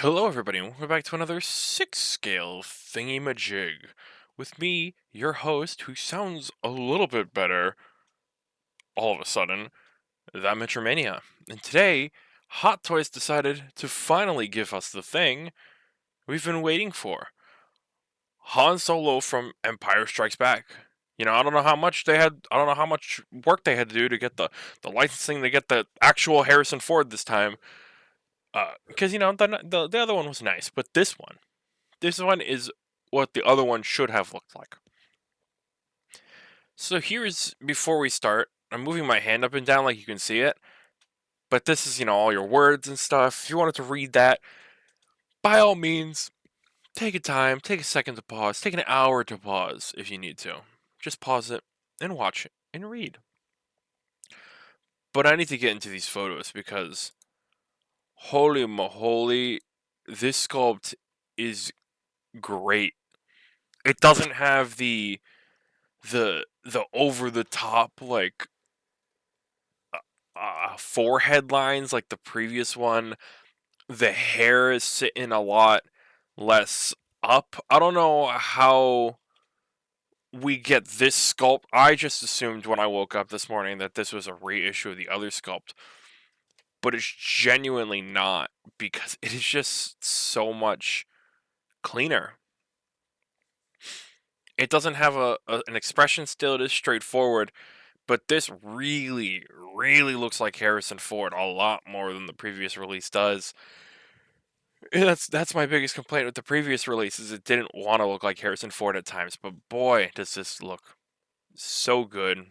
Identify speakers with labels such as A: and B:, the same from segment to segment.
A: Hello, everybody, and welcome back to another 6 scale thingy-majig. With me, your host, who sounds a little bit better all of a sudden, that Mania. And today, Hot Toys decided to finally give us the thing we've been waiting for. Han Solo from Empire Strikes Back. I don't know how much I don't know how much work they had to do to get the licensing to get the actual Harrison Ford this time. Because, the other one was nice, but this one is what the other one should have looked like. So here's, before we start, I'm moving my hand up and down like you can see it, but this is, all your words and stuff. If you wanted to read that, by all means, take a time, take a second to pause, take an hour to pause if you need to. Just pause it and watch it and read. But I need to get into these photos because, holy moly, this sculpt is great. It doesn't have the over the top like forehead lines like the previous one. The hair is sitting a lot less up. I don't know how we get this sculpt. I just assumed when I woke up this morning that this was a reissue of the other sculpt, but it's genuinely not because it is just so much cleaner. It doesn't have an expression still. It is straightforward, but this really, really looks like Harrison Ford a lot more than the previous release does. And that's my biggest complaint with the previous release is it didn't want to look like Harrison Ford at times, but boy, does this look so good.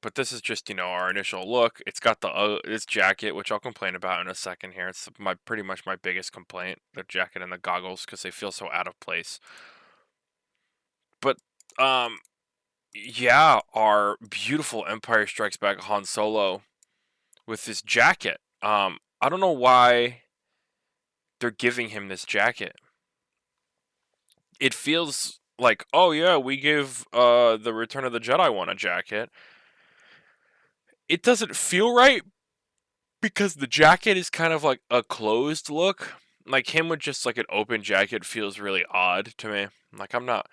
A: But this is just our initial look. It's got this jacket, which I'll complain about in a second here. It's pretty much my biggest complaint, the jacket and the goggles, because they feel so out of place. But um, yeah, our beautiful Empire Strikes Back Han Solo with this jacket. I don't know why they're giving him this jacket. It feels like, oh yeah, we give the Return of the Jedi one a jacket. It doesn't feel right because the jacket is kind of like a closed look. Like him with just like an open jacket feels really odd to me. Like I'm not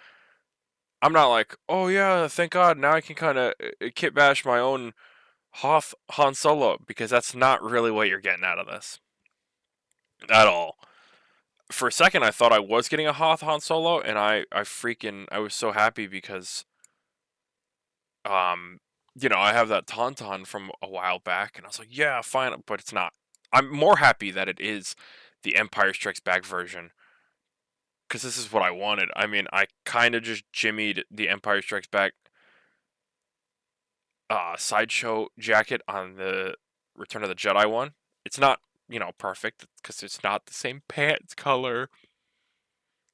A: like, oh yeah, thank God, now I can kind of kit bash my own Hoth Han Solo, because that's not really what you're getting out of this at all. For a second, I thought I was getting a Hoth Han Solo, and I was so happy because um I have that Tauntaun from a while back, and I was like, yeah, fine, but it's not. I'm more happy that it is the Empire Strikes Back version because this is what I wanted. I mean, I kind of just jimmied the Empire Strikes Back sideshow jacket on the Return of the Jedi one. It's not, perfect because it's not the same pants color.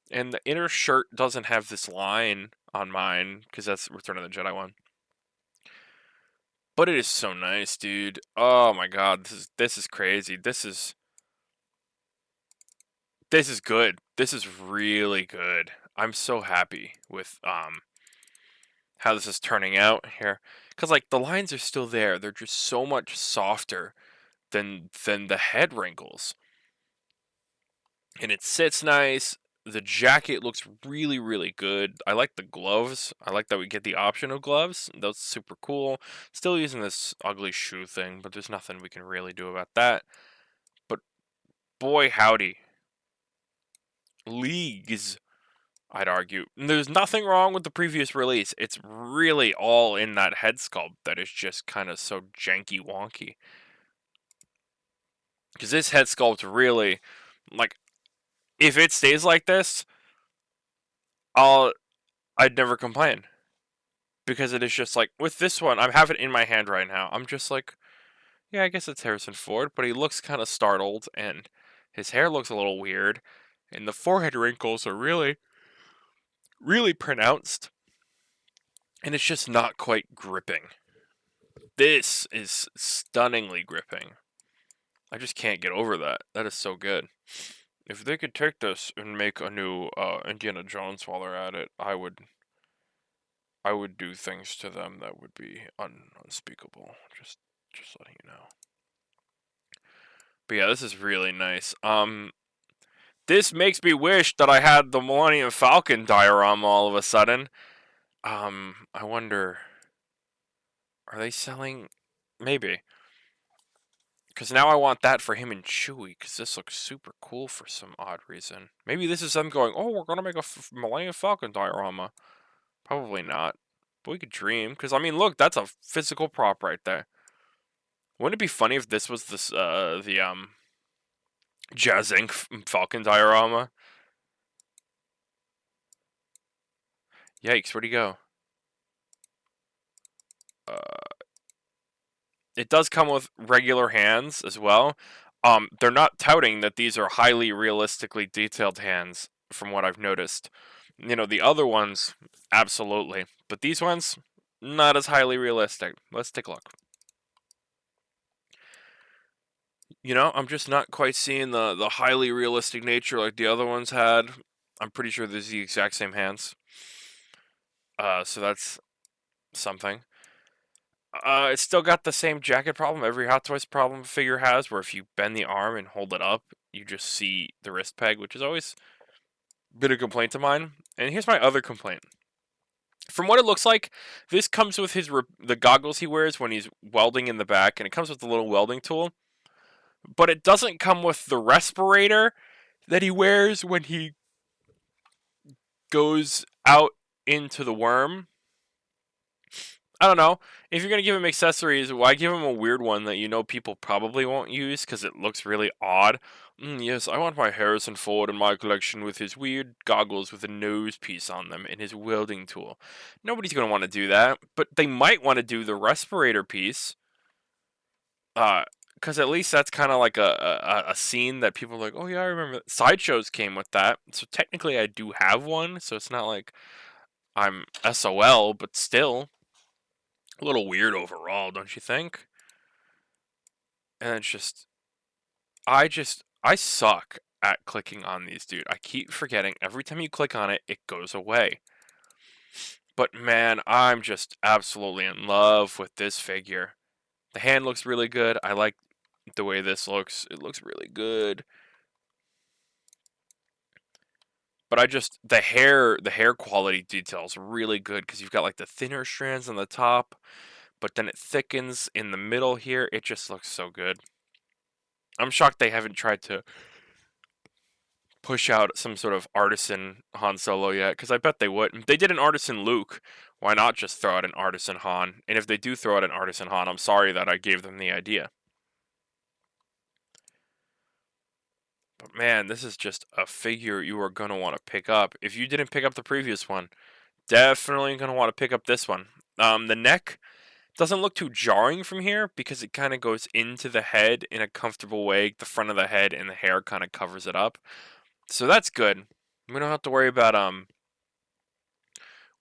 A: And the inner shirt doesn't have this line on mine because that's Return of the Jedi one. But it is so nice, dude. Oh my god, this is crazy. This is good. This is really good. I'm so happy with how this is turning out here, cuz like the lines are still there. They're just so much softer than the head wrinkles. And it sits nice. The jacket looks really, really good. I like the gloves. I like that we get the option of gloves. That's super cool. Still using this ugly shoe thing, but there's nothing we can really do about that. But boy, howdy. Leagues, I'd argue. And there's nothing wrong with the previous release. It's really all in that head sculpt that is just kind of so janky wonky. Because this head sculpt really, like, if it stays like this, I'd never complain. Because it is just like, with this one, I have it in my hand right now. I'm just like, yeah, I guess it's Harrison Ford, but he looks kind of startled, and his hair looks a little weird, and the forehead wrinkles are really, really pronounced, and it's just not quite gripping. This is stunningly gripping. I just can't get over that. That is so good. If they could take this and make a new Indiana Jones while they're at it, I would do things to them that would be unspeakable. Just letting you know. But yeah, this is really nice. This makes me wish that I had the Millennium Falcon diorama all of a sudden. I wonder, are they selling? Maybe. Because now I want that for him and Chewie, because this looks super cool for some odd reason. Maybe this is them going, oh, we're going to make a Millennium Falcon diorama. Probably not. But we could dream, because, I mean, look, that's a physical prop right there. Wouldn't it be funny if this was this, the Jazz Inc. Falcon diorama? Yikes, where'd he go? It does come with regular hands as well. They're not touting that these are highly realistically detailed hands, from what I've noticed. You know, the other ones, absolutely. But these ones, not as highly realistic. Let's take a look. You know, I'm just not quite seeing the highly realistic nature like the other ones had. I'm pretty sure these are the exact same hands. So that's something. It's still got the same jacket problem every Hot Toys problem figure has, where if you bend the arm and hold it up, you just see the wrist peg, which is always been a complaint of mine. And here's my other complaint. From what it looks like, this comes with the goggles he wears when he's welding in the back, and it comes with the little welding tool. But it doesn't come with the respirator that he wears when he goes out into the worm. I don't know. If you're going to give him accessories, why give him a weird one that you know people probably won't use because it looks really odd? Yes, I want my Harrison Ford in my collection with his weird goggles with a nose piece on them and his welding tool. Nobody's going to want to do that, but they might want to do the respirator piece. Because at least that's kind of like a scene that people are like, oh yeah, I remember. Sideshows came with that. So technically I do have one, so it's not like I'm SOL, but still. A little weird overall, don't you think? And it's I suck at clicking on these, dude. I keep forgetting. Every time you click on it, it goes away. But man, I'm just absolutely in love with this figure. The hand looks really good. I like the way this looks. It looks really good. But the hair quality details really good because you've got like the thinner strands on the top, but then it thickens in the middle here. It just looks so good. I'm shocked they haven't tried to push out some sort of artisan Han Solo yet, because I bet they would. If they did an artisan Luke, why not just throw out an artisan Han? And if they do throw out an artisan Han, I'm sorry that I gave them the idea. But man, this is just a figure you are going to want to pick up. If you didn't pick up the previous one, definitely going to want to pick up this one. The neck doesn't look too jarring from here because it kind of goes into the head in a comfortable way. The front of the head and the hair kind of covers it up. So that's good. We don't have to worry about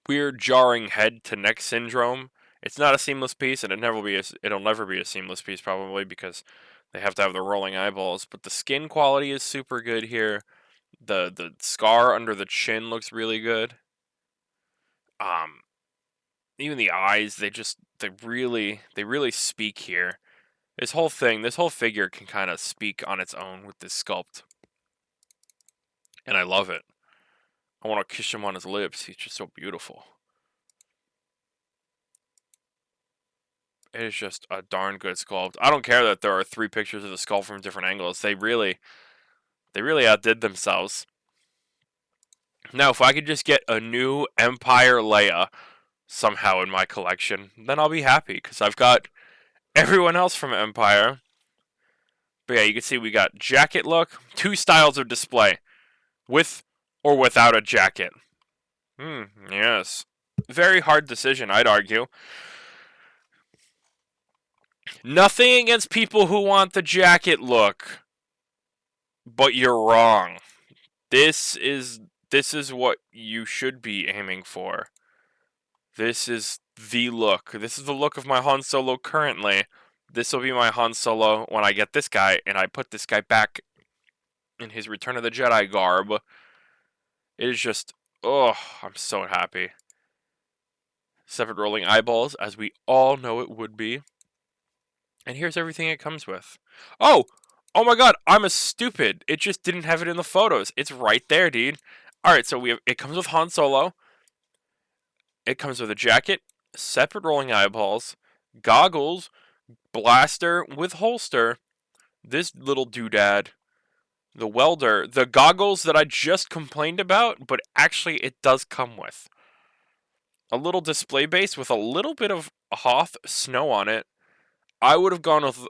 A: weird jarring head to neck syndrome. It's not a seamless piece, and it'll never be a seamless piece probably because they have to have the rolling eyeballs. But the skin quality is super good here. The scar under the chin looks really good. Um, Even the eyes, they really speak here. This whole thing, this whole figure can kind of speak on its own with this sculpt, and I love it. I want to kiss him on his lips. He's just so beautiful. It is just a darn good sculpt. I don't care that there are 3 pictures of the skull from different angles. They really outdid themselves. Now, if I could just get a new Empire Leia somehow in my collection, then I'll be happy because I've got everyone else from Empire. But yeah, you can see we got jacket look, 2 styles of display, with or without a jacket. Yes. Very hard decision, I'd argue. Nothing against people who want the jacket look, but you're wrong. This is what you should be aiming for. This is the look. This is the look of my Han Solo currently. This will be my Han Solo when I get this guy and I put this guy back in his Return of the Jedi garb. It is just, oh, I'm so happy. 7 rolling eyeballs, as we all know it would be. And here's everything it comes with. Oh, Oh my god, I'm a stupid. It just didn't have it in the photos. It's right there, dude. Alright, so it comes with Han Solo. It comes with a jacket, separate rolling eyeballs, goggles, blaster with holster, this little doodad, the welder, the goggles that I just complained about, but actually it does come with. A little display base with a little bit of Hoth snow on it. I would have gone with.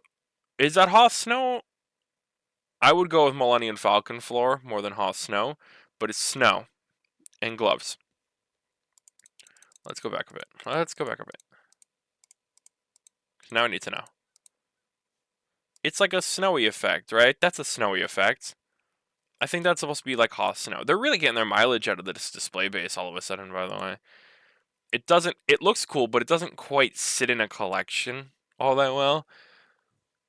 A: Is that Hoth snow? I would go with Millennium Falcon floor more than Hoth snow, but it's snow and gloves. Let's go back a bit. Let's go back a bit. Now I need to know. It's like a snowy effect, right? That's a snowy effect. I think that's supposed to be like Hoth snow. They're really getting their mileage out of this display base all of a sudden, by the way. It doesn't. It looks cool, but it doesn't quite sit in a collection all that well.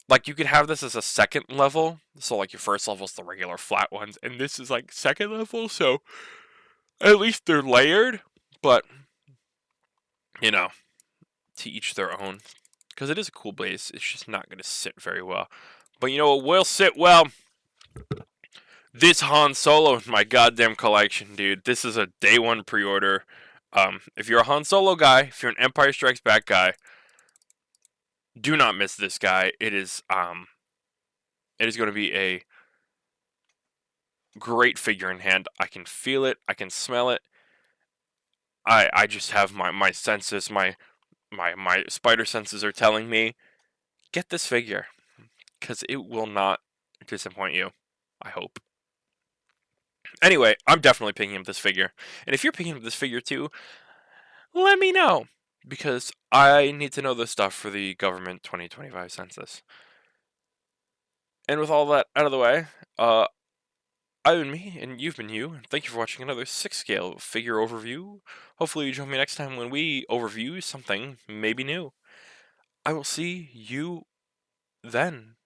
A: Like, you could have this as a second level, so like your first level is the regular flat ones, and this is like second level, so at least they're layered, but you know, to each their own. Because it is a cool base, it's just not going to sit very well. But you know what will sit well? This Han Solo in my goddamn collection, dude. This is a day one pre-order. If you're a Han Solo guy, if you're an Empire Strikes Back guy, do not miss this guy. It is going to be a great figure in hand. I can feel it. I can smell it. I just have my senses, my spider senses are telling me, get this figure, because it will not disappoint you. I hope. Anyway, I'm definitely picking up this figure, and if you're picking up this figure too, let me know, because I need to know this stuff for the government 2025 census. And with all that out of the way, I've been me, and you've been you, and thank you for watching another 6-scale figure overview. Hopefully you join me next time when we overview something maybe new. I will see you then.